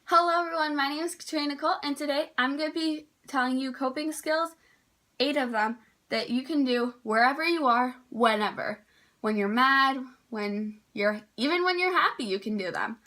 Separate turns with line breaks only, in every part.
Hello everyone, my name is Katrina Nicole, and today I'm going to be telling you coping skills, 8 of them, that you can do wherever you are, whenever. When you're mad, even when you're happy, you can do them.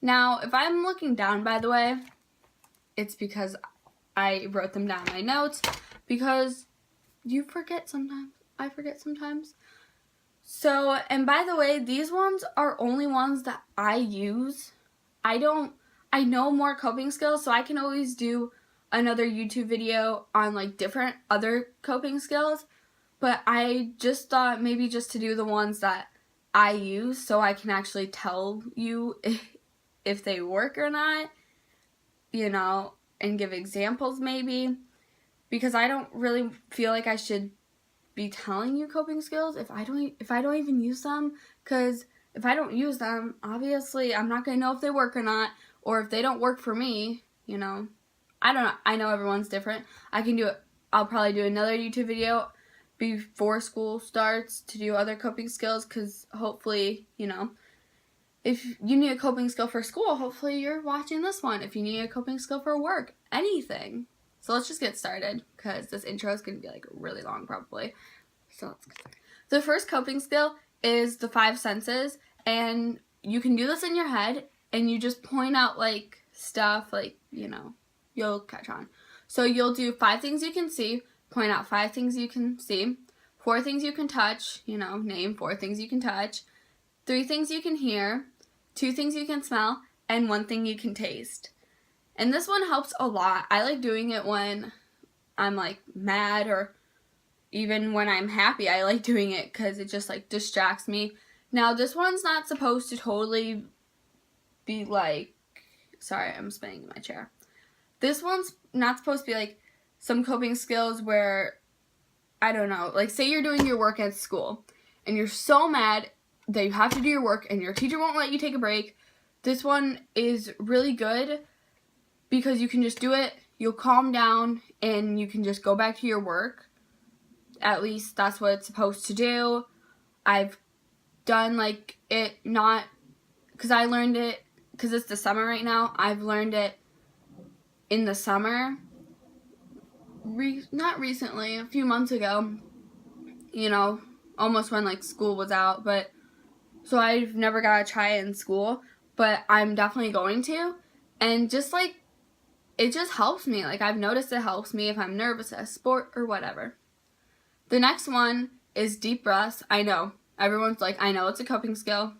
Now, if I'm looking down, by the way, it's because I wrote them down in my notes, because you forget sometimes. I forget sometimes. So, and by the way, these ones are only ones that I use. I know more coping skills, so I can always do another YouTube video on like different other coping skills, but I just thought maybe just to do the ones that I use so I can actually tell you if they work or not, and give examples maybe, because I don't really feel like I should be telling you coping skills if I don't even use them, because if I don't use them, obviously I'm not going to know if they work or not, or if they don't work for me, I don't know. I know everyone's different. I'll probably do another YouTube video before school starts to do other coping skills, because hopefully, if you need a coping skill for school, hopefully you're watching this one. If you need a coping skill for work, anything. So let's just get started, because this intro is going to be like really long probably. So let's get started. The first coping skill is the 5 senses, and you can do this in your head, and you just point out like stuff like, you'll catch on. So you'll do 5 things you can see, point out 5 things you can see, 4 things you can touch, name 4 things you can touch, 3 things you can hear, 2 things you can smell, and 1 thing you can taste. And this one helps a lot. I like doing it when I'm like mad, or even when I'm happy. I like doing it because it just like distracts me. Now this one's not supposed to totally be like, sorry, I'm spinning in my chair. This one's not supposed to be like some coping skills where, I don't know, like say you're doing your work at school and you're so mad that you have to do your work and your teacher won't let you take a break. This one is really good because you can just do it, you'll calm down, and you can just go back to your work. At least that's what it's supposed to do. I've done like it, not because I learned it because it's the summer right now. I've learned it in the summer, not recently, a few months ago, almost when like school was out, but so I've never got to try it in school, but I'm definitely going to. And just like, it just helps me. Like I've noticed it helps me if I'm nervous at a sport or whatever. The next one is deep breaths. I know. Everyone's like, I know it's a coping skill.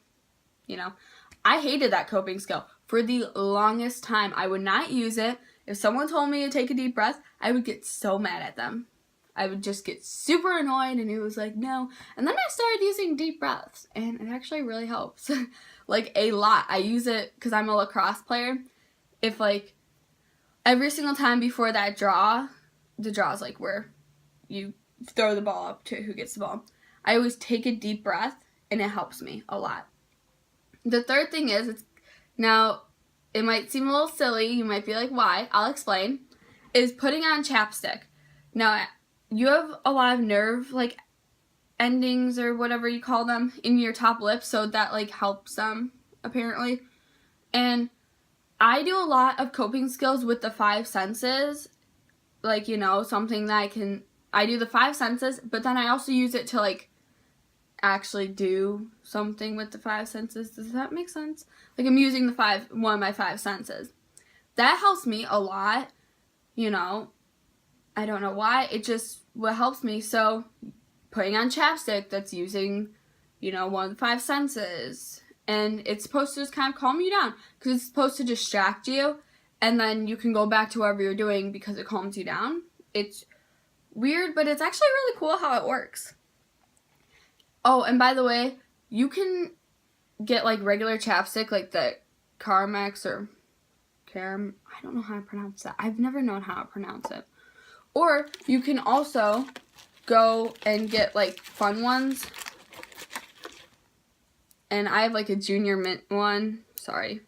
I hated that coping skill. For the longest time, I would not use it. If someone told me to take a deep breath, I would get so mad at them. I would just get super annoyed, and it was like, no. And then I started using deep breaths, and it actually really helps. Like a lot. I use it because I'm a lacrosse player. If like every single time before that the draw is like where you throw the ball up to who gets the ball, I always take a deep breath, and it helps me a lot. The third thing is, now it might seem a little silly, you might be like, why? I'll explain, is putting on chapstick. Now, you have a lot of nerve, like, endings or whatever you call them in your top lip, so that, like, helps them, apparently. And I do a lot of coping skills with the 5 senses, like, something that I do the 5 senses, but then I also use it to, like, actually do something with the 5 senses. Does that make sense? Like I'm using one of my 5 senses. That helps me a lot, I don't know why, it just what helps me. So putting on chapstick, that's using, one of the 5 senses. And it's supposed to just kind of calm you down, because it's supposed to distract you, and then you can go back to whatever you're doing because it calms you down. It's weird, but it's actually really cool how it works. Oh, and by the way, you can get like regular chapstick, like the Carmex or Caram. I don't know how to pronounce that. I've never known how to pronounce it. Or you can also go and get like fun ones. And I have like a Junior Mint one. Sorry.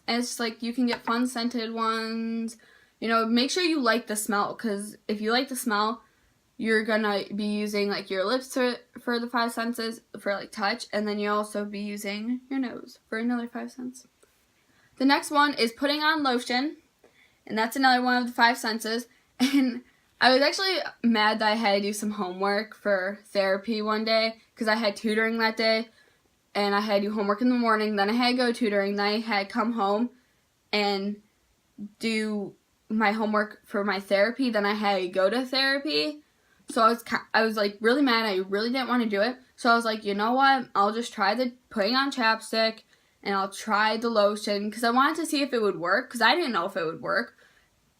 And it's like you can get fun scented ones. Make sure you like the smell, because if you like the smell, you're gonna be using like your lips for the 5 senses for like touch, and then you also be using your nose for another 5 senses. The next one is putting on lotion, and that's another one of the 5 senses. And I was actually mad that I had to do some homework for therapy one day because I had tutoring that day, and I had to do homework in the morning, then I had to go tutoring, then I had to come home and do my homework for my therapy, then I had to go to therapy. So I was like really mad. I really didn't want to do it. So I was like, you know what? I'll just try the putting on chapstick and I'll try the lotion because I wanted to see if it would work because I didn't know if it would work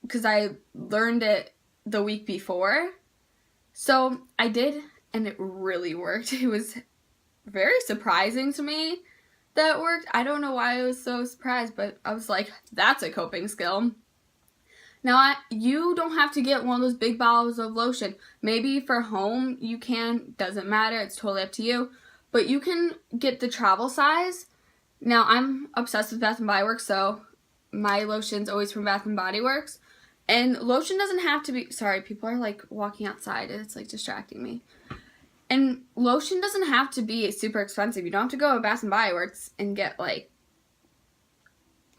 because I learned it the week before. So I did, and it really worked. It was very surprising to me that it worked. I don't know why I was so surprised, but I was like, that's a coping skill. Now, you don't have to get one of those big bottles of lotion. Maybe for home you can, doesn't matter, it's totally up to you. But you can get the travel size. Now, I'm obsessed with Bath & Body Works, so my lotion's always from Bath & Body Works. And lotion doesn't have to be, sorry, people are like walking outside, it's like distracting me. And lotion doesn't have to be super expensive. You don't have to go to Bath & Body Works and get like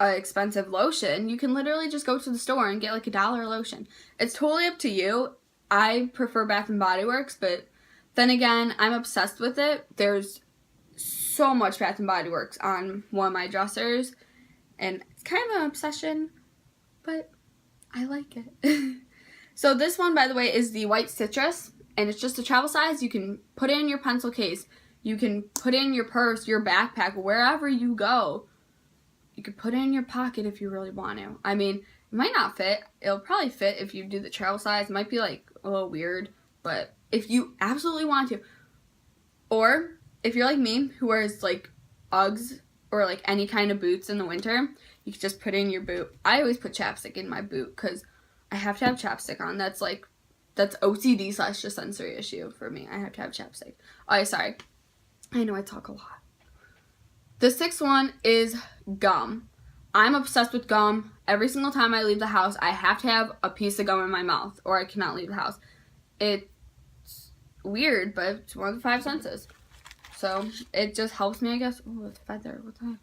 an expensive lotion. You can literally just go to the store and get like $1 lotion. It's totally up to you. I prefer Bath & Body Works, but then again, I'm obsessed with it. There's so much Bath & Body Works on one of my dressers, and it's kind of an obsession, but I like it. So this one, by the way, is the white citrus, and it's just a travel size. You can put it in your pencil case. You can put it in your purse, your backpack, wherever you go. You could put it in your pocket if you really want to. I mean, it might not fit. It'll probably fit if you do the travel size. It might be like a little weird, but if you absolutely want to, or if you're like me who wears like Uggs or like any kind of boots in the winter, you can just put it in your boot. I always put chapstick in my boot because I have to have chapstick on. That's OCD / just sensory issue for me. I have to have chapstick. Oh, sorry. I know I talk a lot. The 6th one is gum. I'm obsessed with gum. Every single time I leave the house, I have to have a piece of gum in my mouth or I cannot leave the house. It's weird, but it's one of the 5 senses. So it just helps me, I guess. Oh, it's a feather. What the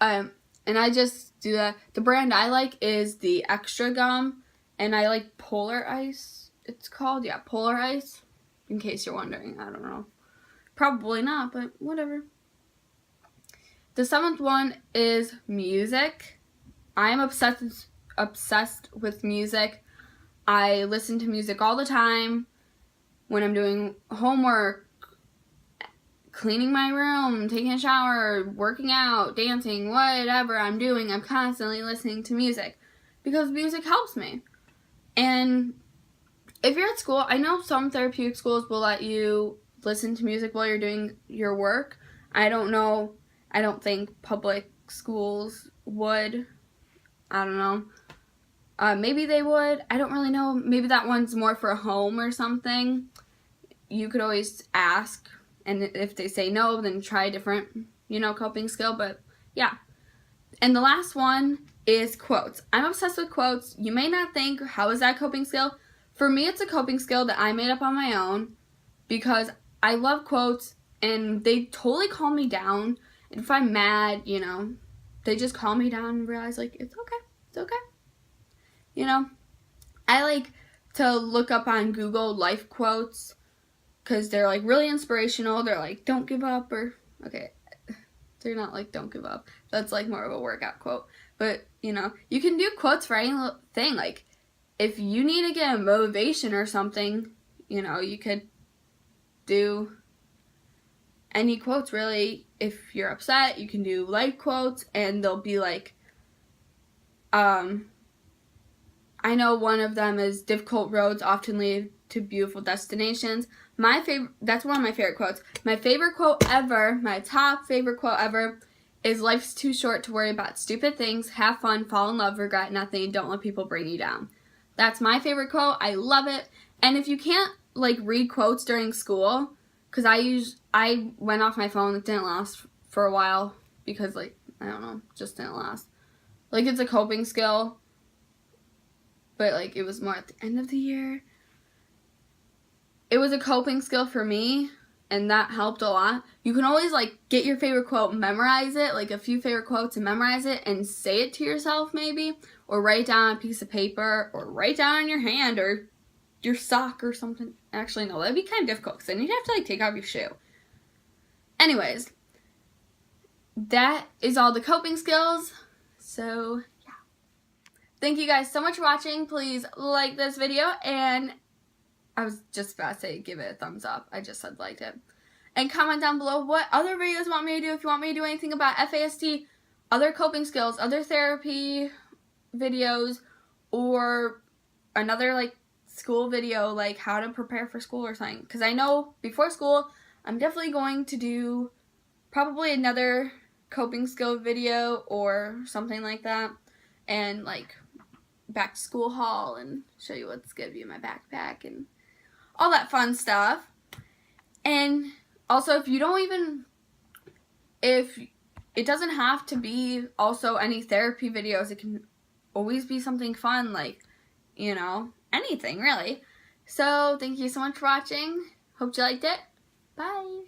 heck? And I just do that. The brand I like is the Extra Gum, and I like Polar Ice. It's called, yeah, Polar Ice. In case you're wondering, I don't know. Probably not, but whatever. The 7th one is music. I'm obsessed with music. I listen to music all the time when I'm doing homework, cleaning my room, taking a shower, working out, dancing, whatever I'm doing. I'm constantly listening to music because music helps me. And if you're at school, I know some therapeutic schools will let you listen to music while you're doing your work. I don't know. I don't think public schools would. I don't know. Maybe they would. I don't really know. Maybe that one's more for home or something. You could always ask, and if they say no, then try a different, coping skill. But yeah. And the last one is quotes. I'm obsessed with quotes. You may not think, how is that a coping skill? For me, it's a coping skill that I made up on my own because I love quotes and they totally calm me down. And if I'm mad, they just calm me down and realize, like, it's okay. It's okay. I like to look up on Google life quotes because they're, like, really inspirational. They're like, don't give up, or, okay, they're not like, don't give up. That's, like, more of a workout quote. But, you can do quotes for any little thing. Like, if you need to get a motivation or something, you could do any quotes, really. If you're upset, you can do life quotes, and they'll be like, I know one of them is, difficult roads often lead to beautiful destinations. That's one of my favorite quotes. My favorite quote ever, my top favorite quote ever, is life's too short to worry about stupid things. Have fun, fall in love, regret nothing, don't let people bring you down. That's my favorite quote. I love it. And if you can't, read quotes during school, because I went off my phone. It didn't last for a while because, I don't know, just didn't last. It's a coping skill, but, it was more at the end of the year. It was a coping skill for me, and that helped a lot. You can always like get your favorite quote, memorize it, like a few favorite quotes and memorize it and say it to yourself maybe, or write down on a piece of paper, or write down on your hand or your sock or something. Actually, no, that'd be kind of difficult because then you'd have to like take off your shoe. Anyways, that is all the coping skills. So yeah, thank you guys so much for watching. Please like this video, and I was just about to say give it a thumbs up. I just said liked it. And comment down below what other videos you want me to do. If you want me to do anything about FASD, other coping skills, other therapy videos, or another like school video, like how to prepare for school or something. Because I know before school, I'm definitely going to do probably another coping skill video or something like that. And like back to school haul and show you what's going to be in my backpack and all that fun stuff. And also, if it doesn't have to be also any therapy videos, it can always be something fun, like, you know, anything really. So thank you so much for watching. Hope you liked it. Bye.